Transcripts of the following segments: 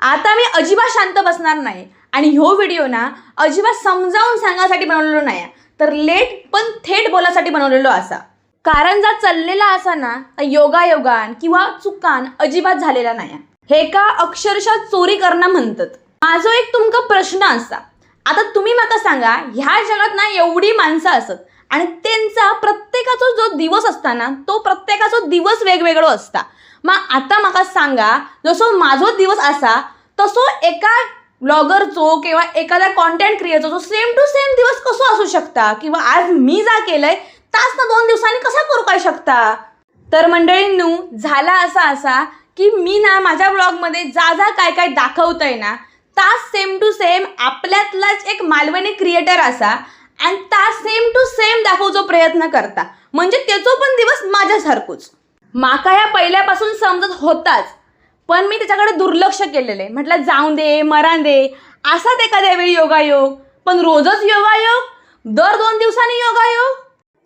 आता मी अजिबात शांत बसणार नाही आणि ह्यो व्हिडिओ ना अजिबात समजावून सांगण्यासाठी बनवलेलो नाही, तर लेट पण थेट बोलासाठी बनवलेलो असा. कारण जर चाललेला असा ना योगायोगान किंवा चुकान अजिबात झालेला नाही. हे का अक्षरशः चोरी करणं म्हणतात. माझो एक तुमका प्रश्न असा, आता तुम्ही मला सांगा, ह्या जगात ना एवढी माणसं असत आणि त्यांचा प्रत्येकाचा जो दिवस असता ना तो प्रत्येकाचा दिवस वेगवेगळो असता. मग आता मला सांगा, जसो माझो दिवस असा तसो एका ब्लॉगरचो किंवा एखाद्या कॉन्टेंट क्रिएटरचो सेम टू सेम दिवस कसो असू शकता, किंवा आज मी जा केलंय तास ना 2 दिवसांनी कसा करू काय शकता. तर मंडळींनू झाला असा की मी ना माझ्या ब्लॉगमध्ये जा काय काय दाखवतंय ना तास सेम टू सेम आपल्यातलाच एक मालवणी क्रिएटर असा आणि तास सेम टू सेम दाखवचा प्रयत्न करता, म्हणजे त्याचो पण दिवस माझ्यासारखोच. माका या पहिल्यापासून समजत होताच, पण मी त्याच्याकडे दुर्लक्ष केलेले. म्हटलं जाऊ दे मरान दे, असाच एखाद्या वेळी योगायोग, पण रोजच योगायोग, दर 2 दिवसांनी योगायोग.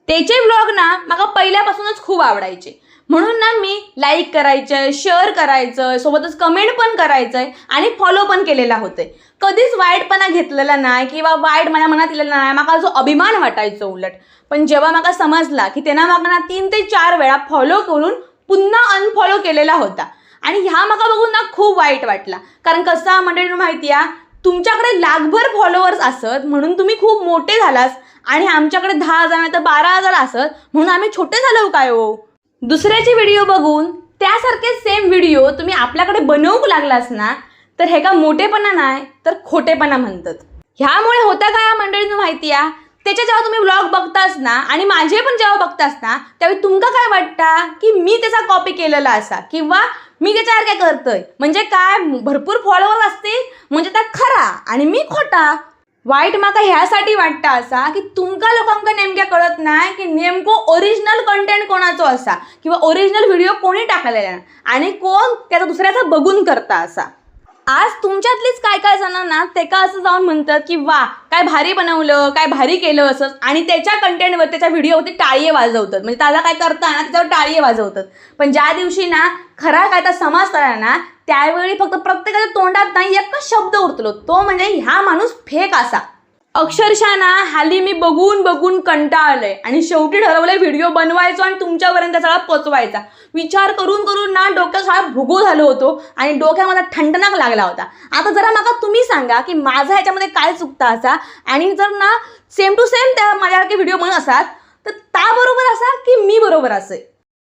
त्याचे व्लॉग ना मला पहिल्यापासूनच खूप आवडायचे, म्हणून ना मी लाईक करायचं, शेअर करायचं, सोबतच कमेंट पण करायचंय आणि फॉलो पण केलेला होते. कधीच वाईटपणा घेतलेला नाही किंवा वाईट माझ्या मनात दिलेला नाही. मला जो अभिमान वाटायचो उलट. पण जेव्हा मला समजला की त्यांना मला 3 ते 4 वेळा फॉलो करून पुन्हा अनफॉलो केलेला होता आणि ह्या मला बघून ना खूप वाईट वाटला. कारण कसं मंडळींना माहिती आहे, तुमच्याकडे लाखभर फॉलोअर्स असत म्हणून तुम्ही खूप मोठे झालास आणि आमच्याकडे 10,000 नाही तर 12,000 असत म्हणून आम्ही छोटे झालो काय हो. दुसऱ्याचे व्हिडिओ बघून त्यासारखे सेम व्हिडिओ तुम्ही आपल्याकडे बनवू लागलास ना, तर हे का मोठेपणा नाही तर खोटेपणा म्हणतात. ह्यामुळे होता काय मंडळींना माहिती आहे, त्याच्या जेव्हा तुम्ही व्लॉग बघतास ना आणि माझे पण जेव्हा बघतास ना त्यावेळी तुमका काय वाटतं की मी त्याचा कॉपी केलेला असा किंवा मी त्याच्यावर काय करतोय, म्हणजे काय भरपूर फॉलोअर असतील म्हणजे त्या खरा आणि मी खोटा. वाईट माका ह्यासाठी वाटतं असा की तुमका लोकांका नेमक्या कळत नाही की नेमकं ओरिजिनल कंटेंट कोणाचो असा किंवा ओरिजिनल व्हिडिओ कोणी टाकलेला आणि कोण त्याचा दुसऱ्याचा बघून करता असा. आज तुमच्यातलीच काय जणांना ते का असं जाऊन म्हणतात की वा काय भारी बनवलं, काय भारी केलं असं, आणि त्याच्या कंटेंटवर त्याच्या व्हिडिओवरती टाळी वाजवतात, म्हणजे त्याला काय करता ना त्याच्यावर टाळी वाजवतात. पण ज्या दिवशी ना खरा काय तर समाज करा ना त्यावेळी फक्त प्रत्येकाच्या तोंडात नाही एकच शब्द उरतलो, तो म्हणजे ह्या माणूस फेक असा. अक्षरशः ना हाली मी बघून कंटाळलंय आणि शेवटी ठरवलंय व्हिडिओ बनवायचो आणि तुमच्यापर्यंत सगळा पोचवायचा. विचार करून ना डोक्यात सगळा भुगो झालो होतो आणि डोक्यामध्ये ठणठणाक लागला होता. आता जरा मला तुम्ही सांगा की माझा ह्याच्यामध्ये काय चुकता असा, आणि जर ना सेम टू सेम त्या माझ्यासारखे व्हिडिओ म्हणून असाल तर त्या बरोबर असा की मी बरोबर असे.